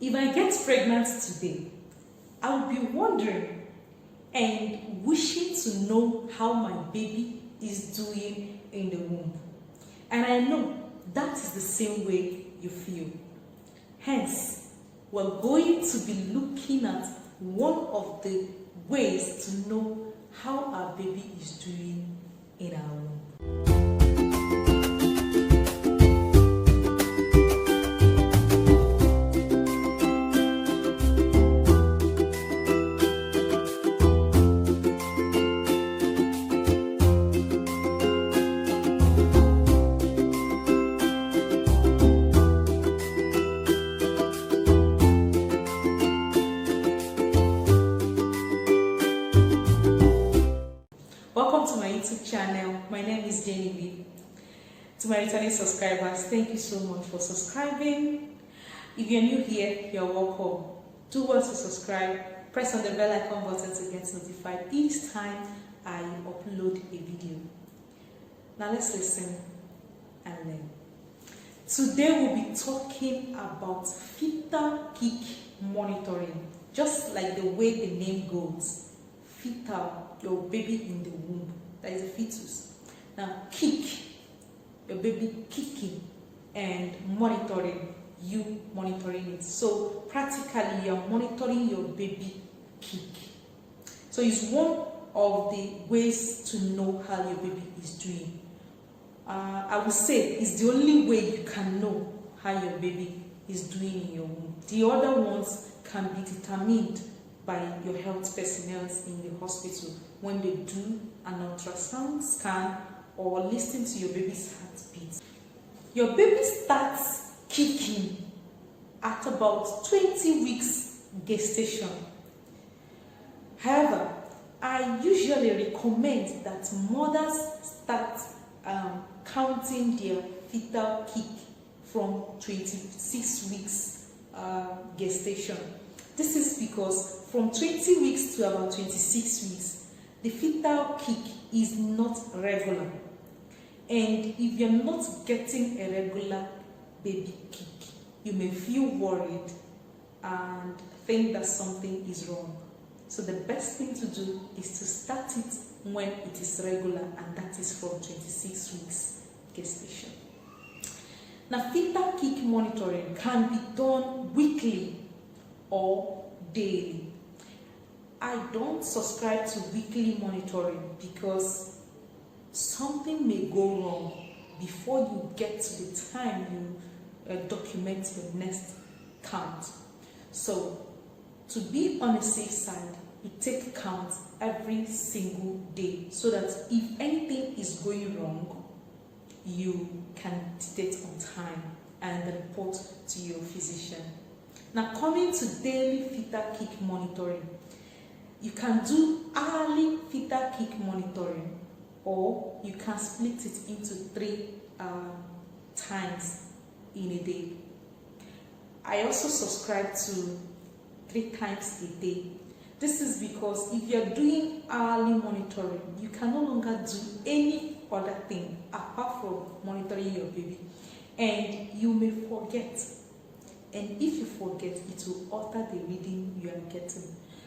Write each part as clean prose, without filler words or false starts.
If I get pregnant today, I will be wondering and wishing to know how my baby is doing in the womb. And I know that is the same way you feel. Hence, we're going to be looking at one of the ways to know how our baby is doing in our womb. Welcome to my YouTube channel. My name is Jenny B. To my returning subscribers, thank you so much for subscribing. If you're new here, you're welcome. Do well to subscribe. Press on the bell icon button to get notified each time I upload a video. Now let's listen and learn. Today we'll be talking about fetal kick monitoring, just like the way the name goes. Fetal, your baby in the womb, that is a fetus. Now kick, your baby kicking, and monitoring, you monitoring it. So practically you're monitoring your baby kick. So it's one of the ways to know how your baby is doing. I would say it's the only way you can know how your baby is doing in your womb. The other ones can be determined by your health personnel in the hospital when they do an ultrasound scan or listen to your baby's heartbeat. Your baby starts kicking at about 20 weeks gestation. However, I usually recommend that mothers start counting their fetal kick from 26 weeks gestation. This is because from 20 weeks to about 26 weeks, the fetal kick is not regular. And if you're not getting a regular baby kick, you may feel worried and think that something is wrong. So the best thing to do is to start it when it is regular, and that is from 26 weeks gestation. Now, fetal kick monitoring can be done weekly or daily. I don't subscribe to weekly monitoring because something may go wrong before you get to the time you document your next count. So to be on the safe side, you take count every single day so that if anything is going wrong, you can detect on time and report to your physician. Now, coming to daily fetal kick monitoring, you can do hourly fetal kick monitoring, or you can split it into 3 times in a day. I also subscribe to 3 times a day. This is because if you're doing hourly monitoring, you can no longer do any other thing apart from monitoring your baby, and you may forget. And if you forget, it will alter the reading you are getting.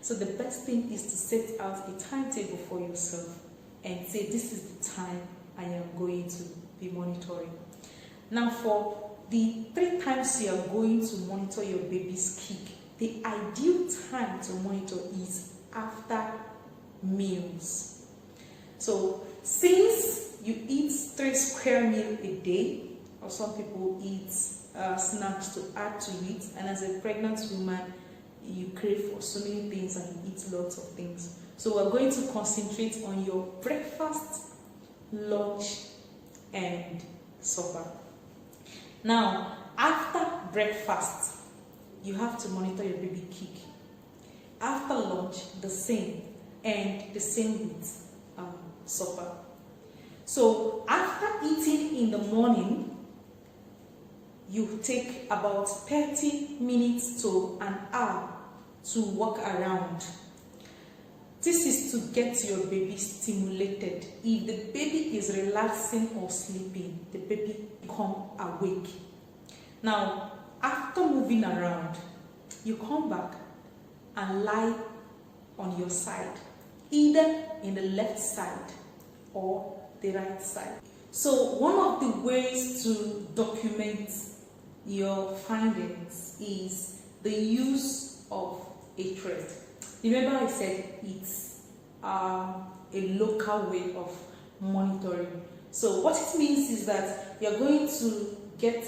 So the best thing is to set out a timetable for yourself and say, this is the time I am going to be monitoring. Now, for the 3 times you are going to monitor your baby's kick, the ideal time to monitor is after meals. So since you eat 3 square meals a day, or some people eat snacks to add to it, and as a pregnant woman you crave for so many things and you eat lots of things. So we're going to concentrate on your breakfast, lunch, and supper. Now, after breakfast, you have to monitor your baby kick. After lunch, the same, and the same with supper. So after eating in the morning, you take about 30 minutes to an hour to walk around. This is to get your baby stimulated. If the baby is relaxing or sleeping, the baby become awake. Now, after moving around, you come back and lie on your side, either in the left side or the right side. So one of the ways to document your findings is the use of a thread. Remember I said it's a local way of monitoring. So what it means is that you're going to get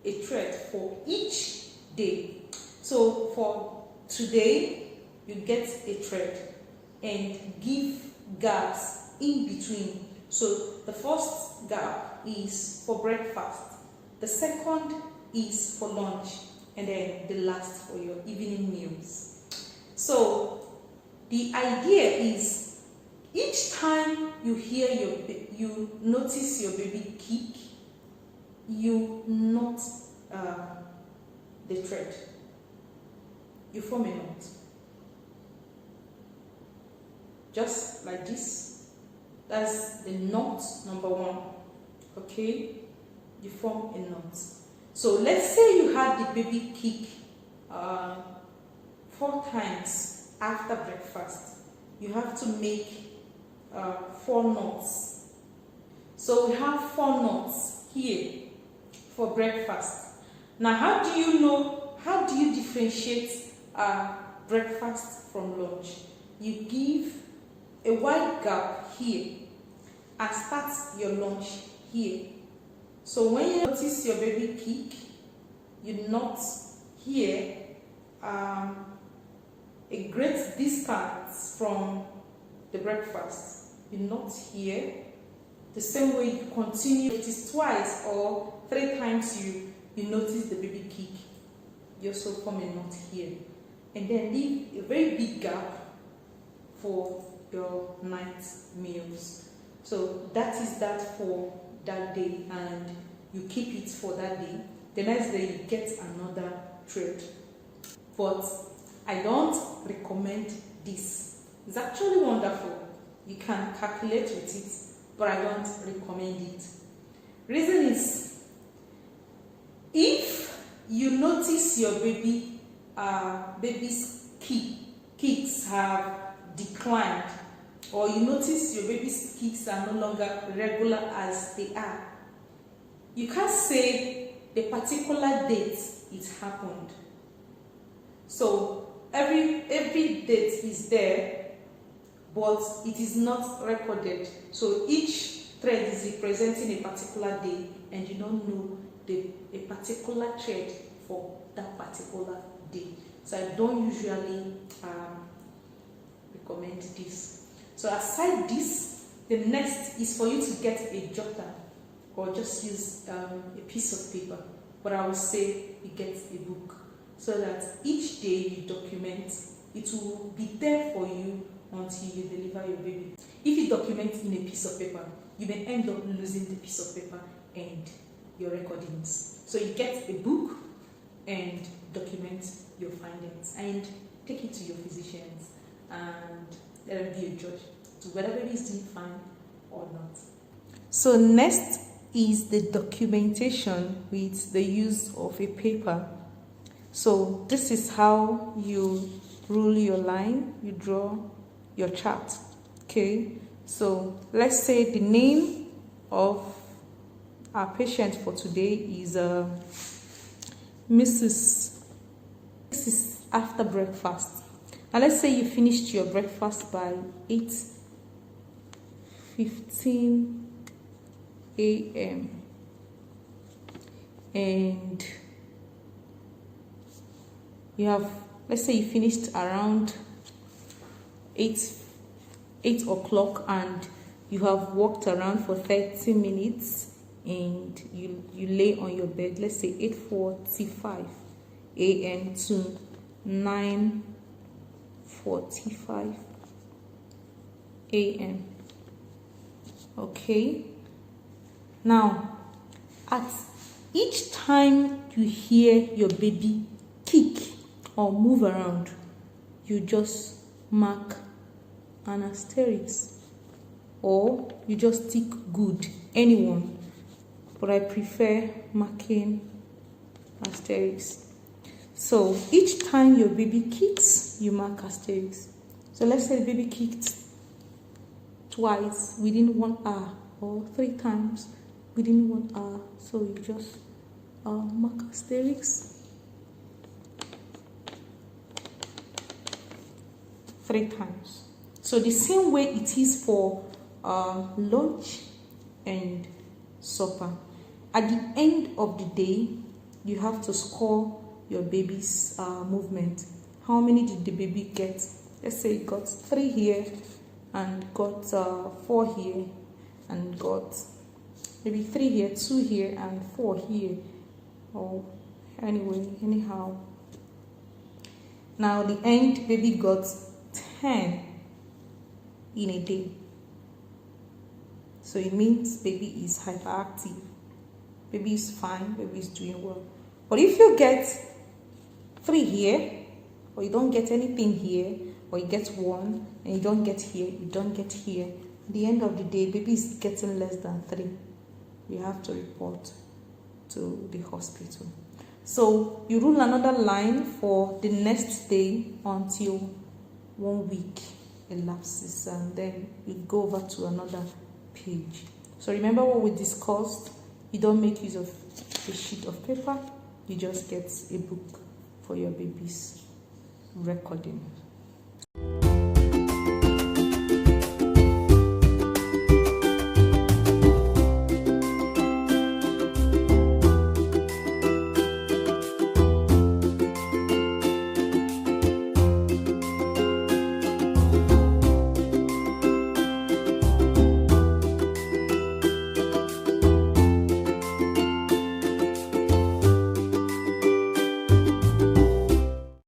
a thread for each day. So for today, you get a thread and give gaps in between. So the first gap is for breakfast, the second is for lunch, and then the last for your evening meals. So the idea is each time you you notice your baby kick, you knot the thread. You form a knot, just like this. That's the knot number one. Okay, you form a knot. So let's say you had the baby kick 4 times after breakfast. You have to make 4 knots. So we have 4 knots here for breakfast. Now, how do you differentiate breakfast from lunch? You give a wide gap here and start your lunch here. So when you notice your baby kick, you knot here a great distance from the breakfast. You knot here. The same way you continue, it is twice or 3 times you notice the baby kick. You also form a knot here. And then leave a very big gap for your night meals. So that is that for that day, and you keep it for that day. The next day you get another thread. But I don't recommend this. It's actually wonderful. You can calculate with it, but I don't recommend it. Reason is, if you notice your baby's kicks have declined, or you notice your baby's kicks are no longer regular as they are, you can't say the particular date it happened. So every date is there, but it is not recorded. So each thread is representing a particular day, and you don't know a particular thread for that particular day. So I don't usually recommend this. So aside this, the next is for you to get a jotter, or just use a piece of paper. But I would say you get a book, so that each day you document. It will be there for you until you deliver your baby. If you document in a piece of paper, you may end up losing the piece of paper and your recordings. So you get a book and document your findings, and take it to your physicians and let them be a judge to whether baby is doing fine or not. So next is the documentation with the use of a paper. So this is how you rule your line, you draw your chart. Okay, so let's say the name of our patient for today is Mrs. after breakfast. And let's say you finished your breakfast by 8:15 a.m. and you have, let's say you finished around 8 o'clock, and you have walked around for 30 minutes, and you lay on your bed, let's say 8:45 a.m. to 9:45 a.m. Okay, now at each time you hear your baby kick or move around, you just mark an asterisk, or you just tick good, anyone, but I prefer marking asterisk. So each time your baby kicks, you mark asterisk. So let's say the baby kicked twice within 1 hour, or 3 times within 1 hour. So you just mark asterisk 3 times. So the same way it is for lunch and supper. At the end of the day, you have to score your baby's movement. How many did the baby get? Let's say it got 3 here and got 4 here and got maybe 3 here, 2 here and 4 here, or anyhow. Now the end, baby got 10 in a day. So it means baby is hyperactive, baby is fine, baby is doing well. But if you get 3 here, or you don't get anything here, or you get 1 and you don't get here, you don't get here, at the end of the day, baby is getting less than 3. You have to report to the hospital. So you rule another line for the next day until 1 week elapses, and then you go over to another page. So remember what we discussed. You don't make use of a sheet of paper, you just get a book for your baby's recording.